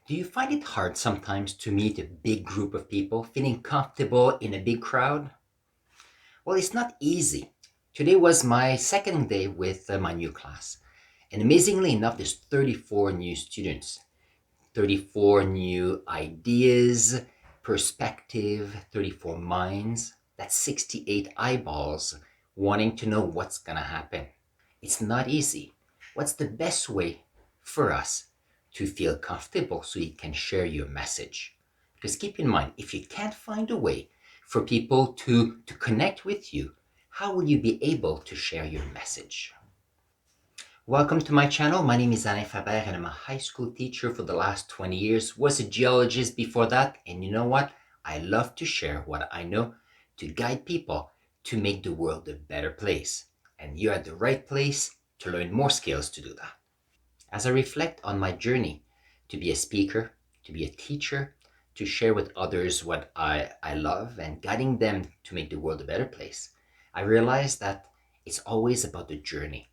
Do you find it hard sometimes to meet a big group of people, feeling comfortable in a big crowd? Well, it's not easy. Today was my second day with my new class. And amazingly enough, there's 34 new students, 34 new ideas, perspective, 34 minds. That's 68 eyeballs wanting to know what's going to happen. It's not easy. What's the best way for us to feel comfortable so you can share your message? Because keep in mind, if you can't find a way for people to connect with you, how will you be able to share your message? Welcome to my channel. My name is Alain Faber and I'm a high school teacher for the last 20 years. Was a geologist before that. And you know what? I love to share what I know to guide people to make the world a better place. And you're at the right place to learn more skills to do that. As I reflect on my journey to be a speaker, to be a teacher, to share with others what I love and guiding them to make the world a better place, I realize that it's always about the journey.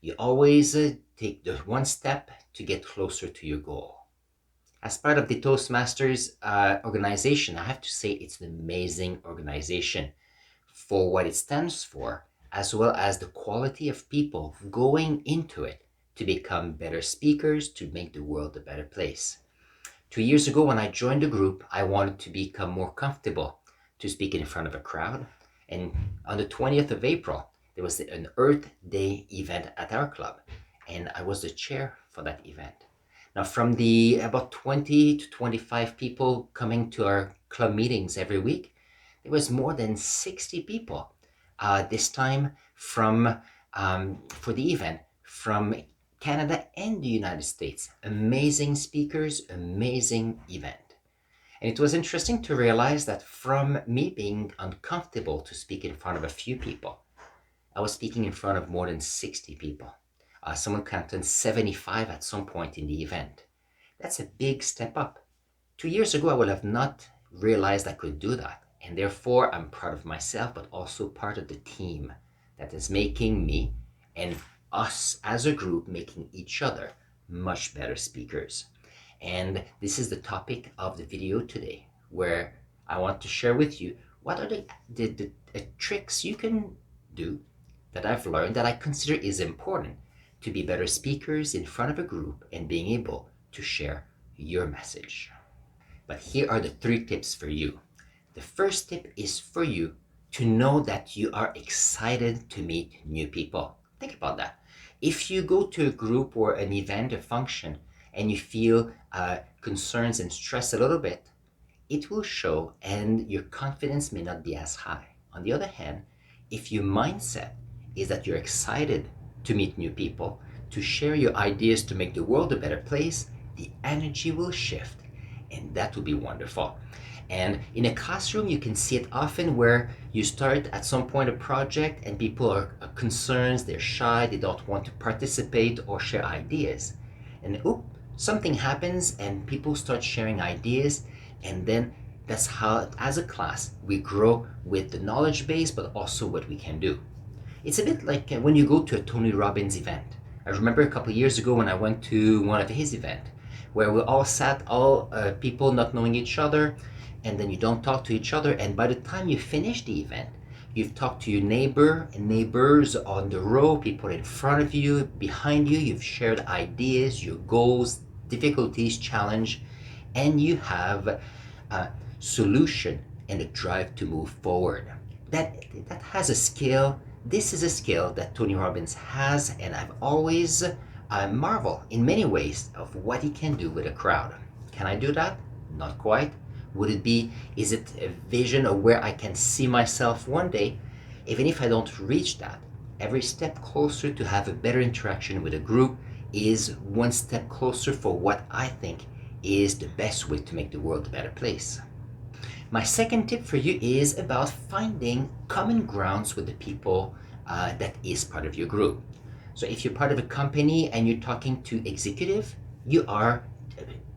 You always take the one step to get closer to your goal. As part of the Toastmasters organization, I have to say it's an amazing organization for what it stands for, as well as the quality of people going into it to become better speakers, to make the world a better place. 2 years ago, when I joined the group, I wanted to become more comfortable to speak in front of a crowd. And on the 20th of April, there was an Earth Day event at our club, and I was the chair for that event. Now, from the about 20 to 25 people coming to our club meetings every week, there was more than 60 people this time for the event from Canada and the United States. Amazing speakers, amazing event. And it was interesting to realize that from me being uncomfortable to speak in front of a few people, I was speaking in front of more than 60 people. Someone counted 75 at some point in the event. That's a big step up. 2 years ago, I would have not realized I could do that. And therefore, I'm proud of myself, but also part of the team that is making me and us as a group making each other much better speakers. And this is the topic of the video today, where I want to share with you what are the tricks you can do that I've learned that I consider is important to be better speakers in front of a group and being able to share your message. But here are the 3 tips for you. The first tip is for you to know that you are excited to meet new people. Think about that. If you go to a group or an event, a function, and you feel concerns and stress a little bit, it will show and your confidence may not be as high. On the other hand, if your mindset is that you're excited to meet new people, to share your ideas to make the world a better place, the energy will shift, and that will be wonderful. And in a classroom, you can see it often where you start at some point a project and people are concerned, they're shy, they don't want to participate or share ideas. And something happens and people start sharing ideas, and then that's how, as a class, we grow with the knowledge base, but also what we can do. It's a bit like when you go to a Tony Robbins event. I remember a couple of years ago when I went to one of his events, where we all sat, all people not knowing each other, and then you don't talk to each other, and by the time you finish the event, you've talked to your neighbor and neighbors on the row, people in front of you, behind you, you've shared ideas, your goals, difficulties, challenge, and you have a solution and a drive to move forward. That has a skill. This is a skill that Tony Robbins has, and I've always marvel in many ways of what he can do with a crowd. Can I do that? Not quite. Is it a vision of where I can see myself one day? Even if I don't reach that, every step closer to have a better interaction with a group is one step closer for what I think is the best way to make the world a better place. My second tip for you is about finding common grounds with the people that is part of your group. So if you're part of a company and you're talking to executive, you are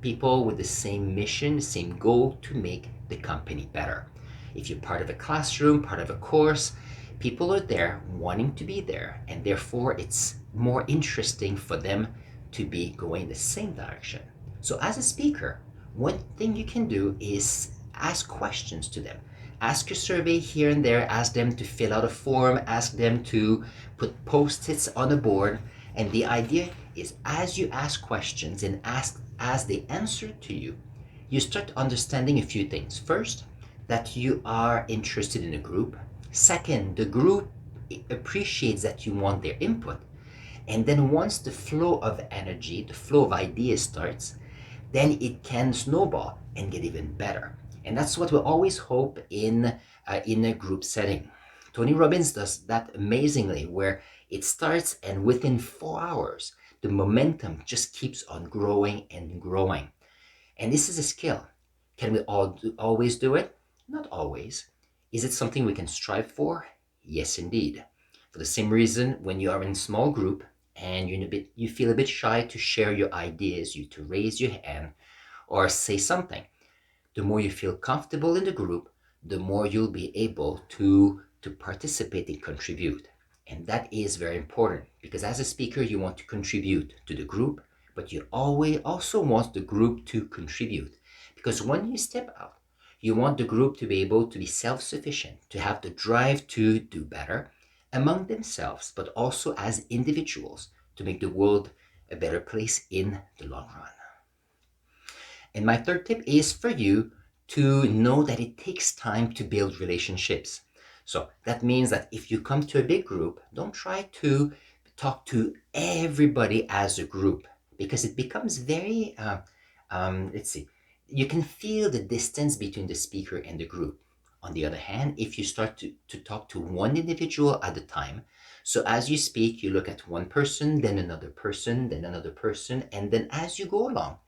people with the same mission, the same goal to make the company better. If you're part of a classroom, part of a course, people are there wanting to be there, and therefore it's more interesting for them to be going the same direction. So, as a speaker, one thing you can do is ask questions to them. Ask a survey here and there, ask them to fill out a form, ask them to put post its on a board. And the idea is as you ask questions and ask as they answer to you start understanding a few things. First, that you are interested in a group. Second, the group appreciates that you want their input. And then once the flow of energy, the flow of ideas starts, then it can snowball and get even better. And that's what we always hope in a group setting. Tony Robbins does that amazingly, where it starts and within 4 hours, the momentum just keeps on growing and growing. And this is a skill. Can we always do it? Not always. Is it something we can strive for? Yes, indeed. For the same reason, when you are in a small group and you feel a bit shy to share your ideas, to raise your hand or say something, the more you feel comfortable in the group, the more you'll be able to participate and contribute. And that is very important because as a speaker, you want to contribute to the group, but you always also want the group to contribute. Because when you step out, you want the group to be able to be self-sufficient, to have the drive to do better among themselves, but also as individuals to make the world a better place in the long run. And my third tip is for you to know that it takes time to build relationships. So that means that if you come to a big group, don't try to talk to everybody as a group because it becomes very, let's see, you can feel the distance between the speaker and the group. On the other hand, if you start to talk to one individual at a time, so as you speak, you look at one person, then another person, and then as you go along,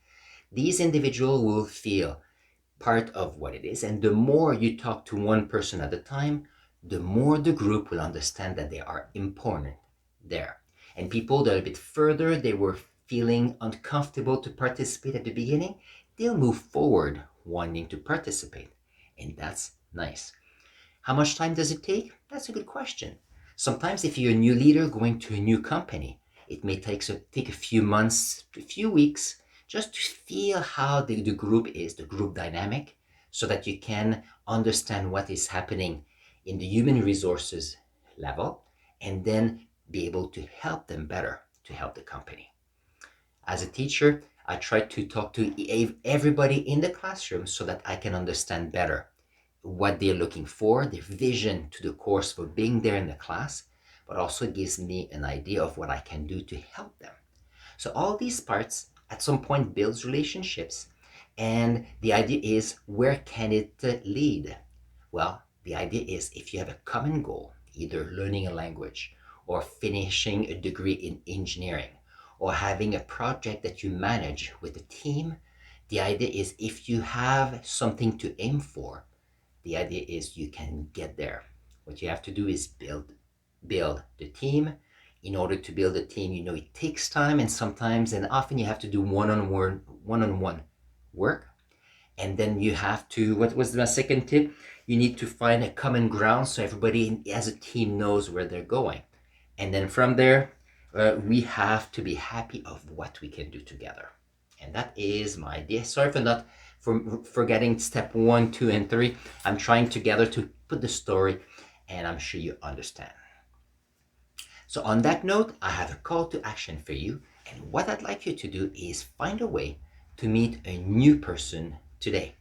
these individuals will feel part of what it is. And the more you talk to one person at a time, the more the group will understand that they are important there. And people that are a bit further, they were feeling uncomfortable to participate at the beginning, they'll move forward wanting to participate. And that's nice. How much time does it take? That's a good question. Sometimes if you're a new leader going to a new company, it may take a few months, a few weeks, just to feel how the group is, the group dynamic, so that you can understand what is happening in the human resources level, and then be able to help them better, to help the company. As a teacher, I try to talk to everybody in the classroom so that I can understand better what they're looking for, their vision to the course for being there in the class, but also gives me an idea of what I can do to help them. So all these parts at some point builds relationships, and the idea is where can it lead? Well, the idea is if you have a common goal, either learning a language or finishing a degree in engineering or having a project that you manage with a team, the idea is if you have something to aim for, the idea is you can get there. What you have to do is build the team. In order to build a team, it takes time, and sometimes and often you have to do one-on-one work. And then you have to, what was my second tip? You need to find a common ground so everybody as a team knows where they're going. And then from there, we have to be happy of what we can do together. And that is my idea. Sorry for not for forgetting step 1, 2, and 3. I'm trying together to put the story, and I'm sure you understand. So on that note, I have a call to action for you. And what I'd like you to do is find a way to meet a new person today.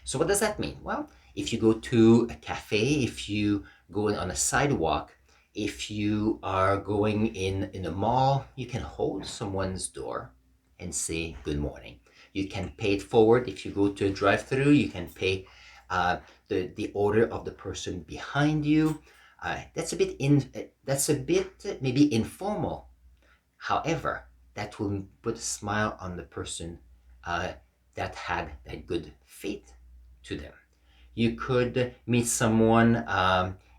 So what does that mean? Well, if you go to a cafe, if you go on a sidewalk, if you are going in a mall, you can hold someone's door and say good morning. You can pay it forward. If you go to a drive-through, you can pay the order of the person behind you. That's a bit maybe informal. However, that will put a smile on the person that had that good faith to them. You could meet someone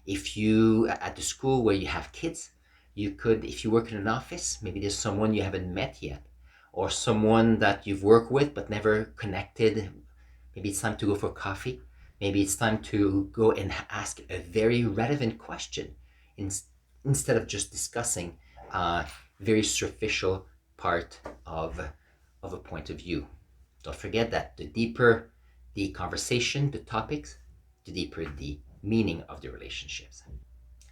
if you at the school where you have kids. You could, if you work in an office, maybe there's someone you haven't met yet, or someone that you've worked with but never connected. Maybe it's time to go for coffee. Maybe it's time to go and ask a very relevant question instead of just discussing very superficial part of a point of view. Don't forget that the deeper the conversation, the topics, the deeper the meaning of the relationships.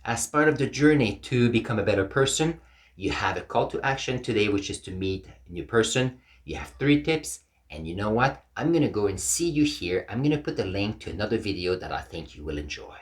As part of the journey to become a better person, you have a call to action today, which is to meet a new person. You have 3 tips. And you know what? I'm going to go and see you here. I'm going to put a link to another video that I think you will enjoy.